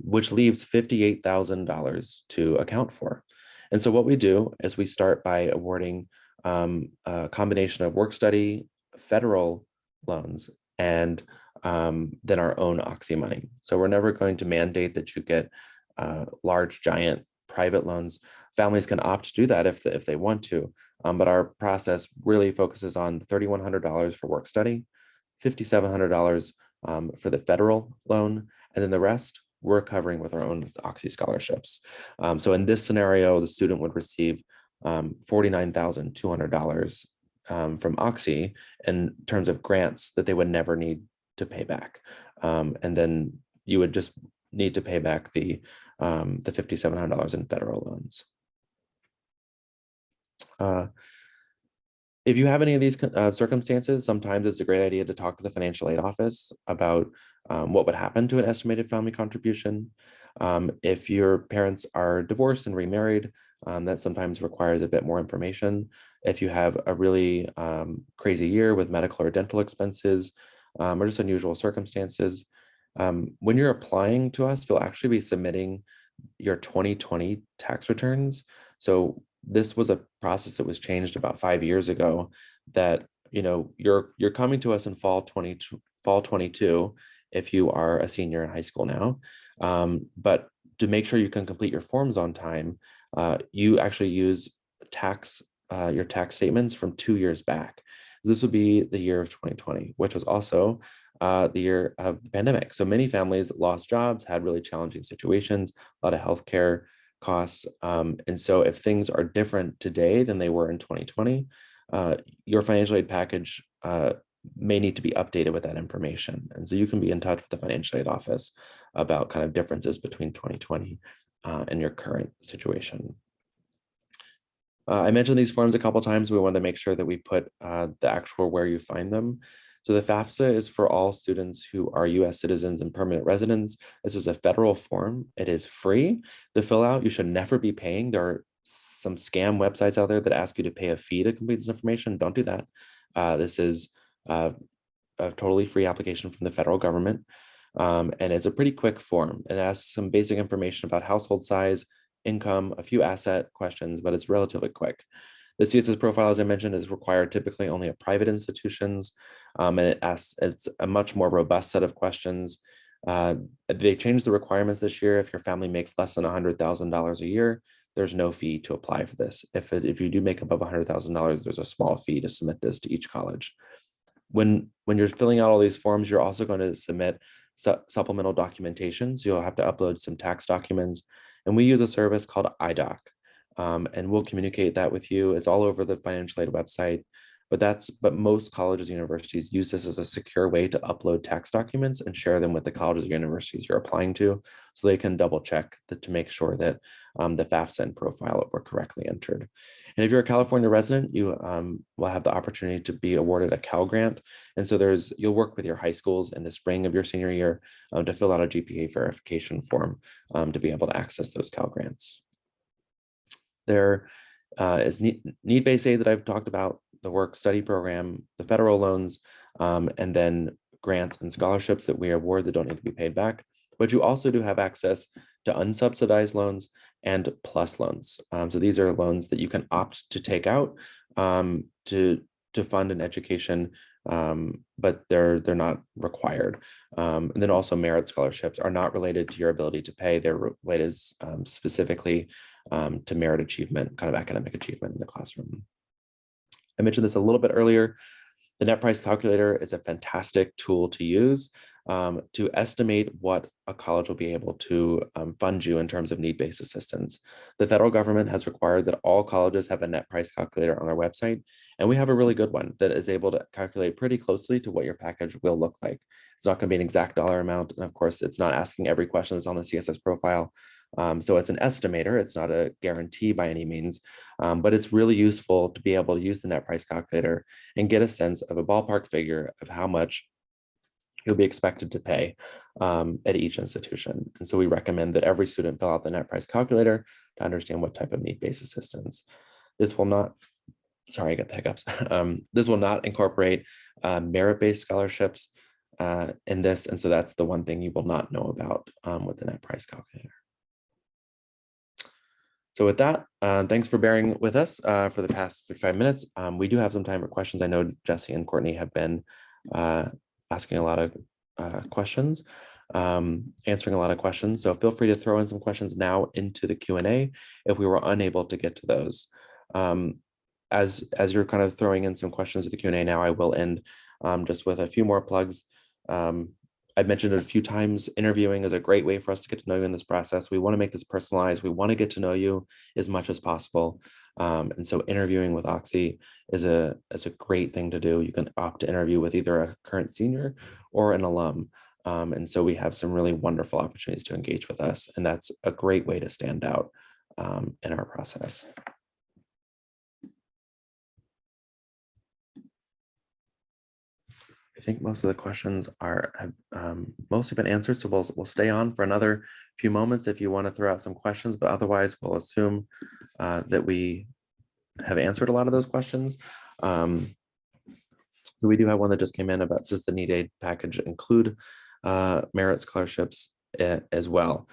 which leaves $58,000 to account for. And so what we do is we start by awarding a combination of work study, federal loans, and then our own OXY money. So we're never going to mandate that you get large, giant private loans. Families can opt to do that if they want to, but our process really focuses on $3,100 for work study, $5,700 for the federal loan, and then the rest we're covering with our own OXY scholarships. So in this scenario, the student would receive $49,200 from OXY in terms of grants that they would never need to pay back. And then you would just need to pay back the $5,700 in federal loans. If you have any of these circumstances, sometimes it's a great idea to talk to the financial aid office about what would happen to an estimated family contribution. If your parents are divorced and remarried, that sometimes requires a bit more information. If you have a really crazy year with medical or dental expenses, or just unusual circumstances, when you're applying to us, you'll actually be submitting your 2020 tax returns. So this was a process that was changed about 5 years ago, that you're coming to us in fall 22 if you are a senior in high school now. But to make sure you can complete your forms on time, you actually use your tax statements from 2 years back. This would be the year of 2020, which was also the year of the pandemic. So many families lost jobs, had really challenging situations, a lot of healthcare costs. And so if things are different today than they were in 2020, your financial aid package may need to be updated with that information. And so you can be in touch with the financial aid office about kind of differences between 2020 and your current situation. I mentioned these forms a couple of times. We wanted to make sure that we put the actual where you find them. So the FAFSA is for all students who are US citizens and permanent residents. This is a federal form. It is free to fill out. You should never be paying. There are some scam websites out there that ask you to pay a fee to complete this information. Don't do that. This is a totally free application from the federal government. And it's a pretty quick form. It asks some basic information about household size, income, a few asset questions, but it's relatively quick. The CSS profile, as I mentioned, is required typically only at private institutions, and it's a much more robust set of questions. They changed the requirements this year. If your family makes less than $100,000 a year, there's no fee to apply for this. If you do make above $100,000, there's a small fee to submit this to each college. When you're filling out all these forms, you're also going to submit supplemental documentation. So you'll have to upload some tax documents. And we use a service called iDoc. And we'll communicate that with you. It's all over the financial aid website, but most colleges and universities use this as a secure way to upload tax documents and share them with the colleges and universities you're applying to, so they can double check to make sure that the FAFSA and profile were correctly entered. And if you're a California resident, you will have the opportunity to be awarded a Cal grant. And so you'll work with your high schools in the spring of your senior year to fill out a GPA verification form to be able to access those Cal grants. There is need-based aid that I've talked about, the work study program, the federal loans, and then grants and scholarships that we award that don't need to be paid back. But you also do have access to unsubsidized loans and plus loans. So these are loans that you can opt to take out to fund an education, but they're not required. And then also merit scholarships are not related to your ability to pay. They're related specifically to merit achievement, kind of academic achievement in the classroom. I mentioned this a little bit earlier. The net price calculator is a fantastic tool to use to estimate what a college will be able to fund you in terms of need-based assistance. The federal government has required that all colleges have a net price calculator on their website, and we have a really good one that is able to calculate pretty closely to what your package will look like. It's not going to be an exact dollar amount, and of course, it's not asking every question that's on the CSS profile, So it's an estimator, it's not a guarantee by any means, but it's really useful to be able to use the net price calculator and get a sense of a ballpark figure of how much you'll be expected to pay at each institution. And so we recommend that every student fill out the net price calculator to understand what type of need-based assistance. This will not, sorry, I got the hiccups. This will not incorporate merit-based scholarships in this. And so that's the one thing you will not know about with the net price calculator. So with that, thanks for bearing with us for the past 55 minutes. We do have some time for questions. I know Jesse and Courtney have been asking a lot of questions, answering a lot of questions. So feel free to throw in some questions now into the Q&A if we were unable to get to those. As you're kind of throwing in some questions to the Q&A now, I will end just with a few more plugs. I've mentioned it a few times, interviewing is a great way for us to get to know you in this process. We want to make this personalized. We want to get to know you as much as possible. And so interviewing with Oxy is a great thing to do. You can opt to interview with either a current senior or an alum. And so we have some really wonderful opportunities to engage with us. And that's a great way to stand out in our process. I think most of the questions have mostly been answered, so we'll stay on for another few moments if you want to throw out some questions, but otherwise we'll assume that we have answered a lot of those questions. We do have one that just came in about, does the need aid package include merit scholarships as well?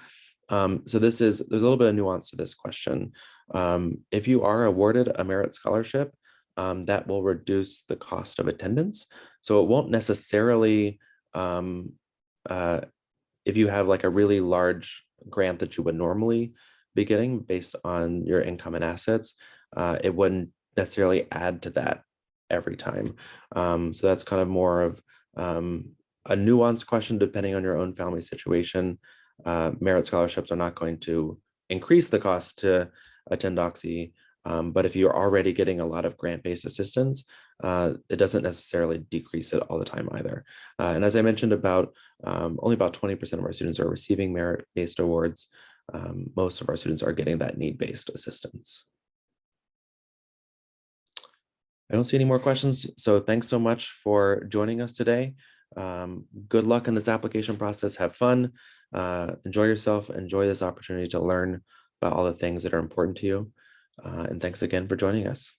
So there's a little bit of nuance to this question. If you are awarded a merit scholarship, that will reduce the cost of attendance. So it won't necessarily, if you have like a really large grant that you would normally be getting based on your income and assets, it wouldn't necessarily add to that every time. So that's kind of more of a nuanced question depending on your own family situation. Merit scholarships are not going to increase the cost to attend Oxy, but if you're already getting a lot of grant-based assistance, it doesn't necessarily decrease it all the time either. And as I mentioned, only about 20% of our students are receiving merit-based awards. Most of our students are getting that need-based assistance. I don't see any more questions, so thanks so much for joining us today. Good luck in this application process. Have fun, enjoy yourself, enjoy this opportunity to learn about all the things that are important to you. And thanks again for joining us.